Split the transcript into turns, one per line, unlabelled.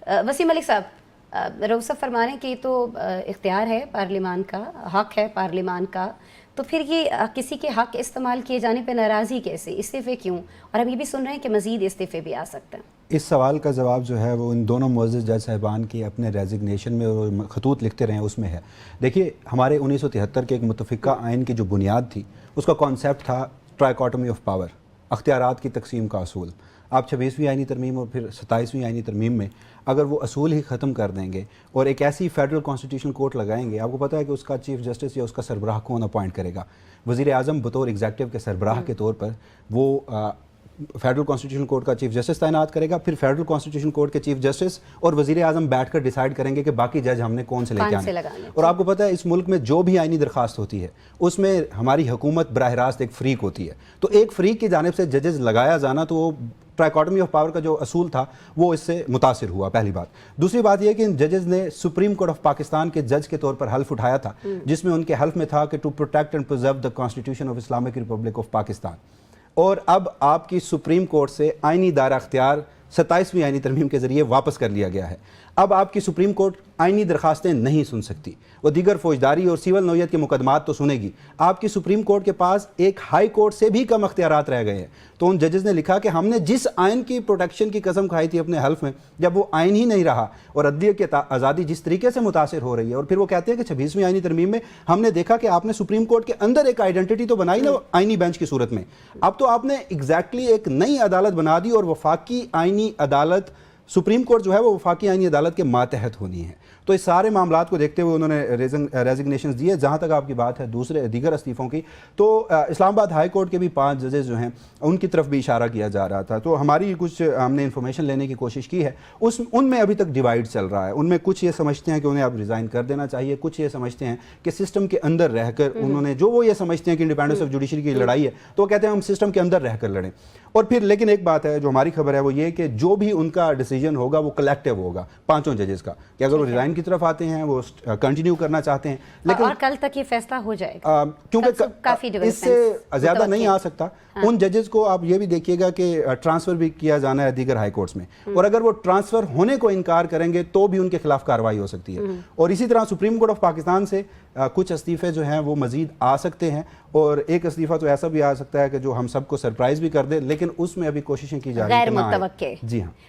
वसीम मलिक साहब, रऊफ़ फरमा रहे हैं कि तो इख्तियार है पार्लिमान का, हक है पार्लिमान का, तो फिर ये किसी के हक इस्तेमाल किए जाने पर नाराज़गी कैसे, इस्तीफ़े क्यों? और हम ये भी सुन रहे हैं कि मज़ीद इस्तीफ़े भी आ सकते हैं।
इस सवाल का जवाब जो है वो इन दोनों मुअज़्ज़ज़ जज साहिबान के अपने रेजिग्नेशन में और खतूत लिखते रहे उसमें है। देखिए, हमारे 1973 के एक मुतफ़िक़ा आइन की जो बुनियाद थी उसका कॉन्सेप्ट था ट्राइकॉटमी ऑफ पावर, अख्तियारात की तकसीम का असूल। आप 26वीं आइनी तरमीम और फिर 27वीं आइनी तरमीम में अगर वो असूल ही ख़त्म कर देंगे और एक ऐसी फेडरल कॉन्स्टिट्यूशनल कोर्ट लगाएंगे, आपको पता है कि उसका चीफ जस्टिस या उसका सरबराह कौन अपॉइंट करेगा? वज़ीर आज़म बतौर एग्जेक्टिव के सरबराह के तौर पर वो फेडरल कॉन्स्टिट्यूशनल कोर्ट का चीफ जस्टिस तैनात करेगा, फिर फेडरल कॉन्स्टिट्यूशनल कोर्ट के चीफ जस्टिस और वज़ीर आज़म बैठकर डिसाइड करेंगे कि बाकी जज हमने कौन से लेके आने। और आपको पता है इस मुल्क में जो भी आइनी दरखास्त होती है उसमें हमारी हुकूमत बराह रास्त एक फ्रीक होती है, तो एक फ्रीक की जानिब से जजेस लगाया जाना, तो वो ट्राइकॉटमी ऑफ पावर का जो असूल था वो इससे मुतासिर हुआ, पहली बात। दूसरी बात यह कि इन जजेस ने सुप्रीम कोर्ट ऑफ पाकिस्तान के जज के तौर पर हल्फ उठाया था, जिसमें उनके हल्फ में था कि to protect and preserve the constitution of Islamic Republic of Pakistan. और अब आपकी सुप्रीम कोर्ट से आइनी दायरा अख्तियार 27वीं आइनी तरमीम के जरिए वापस कर लिया गया है। अब आपकी सुप्रीम कोर्ट आइनी दरखास्तें नहीं सुन सकती, वो दीगर फौजदारी और सिविल नौयत के मुकदमात तो सुनेगी। आपकी सुप्रीम कोर्ट के पास एक हाई कोर्ट से भी कम अख्तियारात रह गए हैं। तो उन जजेस ने लिखा कि हमने जिस आइन की प्रोटेक्शन की कसम खाई थी अपने हल्फ में, जब वो आइन ही नहीं रहा और अदलिया की आज़ादी जिस तरीके से मुतासिर हो रही है, और फिर वो कहते हैं कि 26वीं आइनी तरमीम में हमने देखा कि आपने सुप्रीम कोर्ट के अंदर एक आइडेंटिटी तो बनाई ना आइनी बेंच की सूरत में, अब तो आपने एग्जैक्टली एक नई अदालत बना दी और वफाकी आइनी अदालत सुप्रीम कोर्ट जो है वो वफाकी आइनी अदालत के मातहत होनी है। तो इस सारे मामलात को देखते हुए उन्होंने रेजिग्नेशन दिए। जहाँ तक आपकी बात है दूसरे दीगर इस्तीफ़ों की, तो इस्लामाबाद हाई कोर्ट के भी 5 जजेस जो हैं उनकी तरफ भी इशारा किया जा रहा था। तो हमारी कुछ हमने इन्फॉर्मेशन लेने की कोशिश की है, उनमें अभी तक डिवाइड चल रहा है। उनमें कुछ ये समझते हैं कि उन्हें अब रिज़ाइन कर देना चाहिए, कुछ ये समझते हैं कि सिस्टम के अंदर रहकर उन्होंने जो वो ये समझते हैं कि इंडिपेंडेंस ऑफ जुडिशरी की लड़ाई है, तो वो कहते हैं हम सिस्टम के अंदर रहकर लड़ें। और फिर लेकिन एक बात है जो हमारी खबर है वो ये कि जो भी उनका डिसीजन होगा वो कलेक्टिव होगा पांचों जजेस का, कि अगर वो रिजाइन की तरफ आते हैं, वो कंटिन्यू करना चाहते हैं, लेकिन
और कल तक ये फैसला हो जाएगा
क्योंकि
काफी
इससे ज्यादा नहीं आ सकता। उन जजेस को आप ये भी देखिएगा कि ट्रांसफर भी किया जाना है दीगर हाई कोर्ट्स में, और अगर वो ट्रांसफर होने को इनकार करेंगे तो भी उनके खिलाफ कार्रवाई हो सकती है। और इसी तरह सुप्रीम कोर्ट ऑफ पाकिस्तान से कुछ इस्तीफे जो हैं वो मजीद आ सकते हैं, और एक इस्तीफा तो ऐसा भी आ सकता है कि जो हम सबको सरप्राइज भी कर दे, लेकिन उसमें अभी कोशिशें की जा रही हैं।
गैर मुतवक्के।
जी हाँ।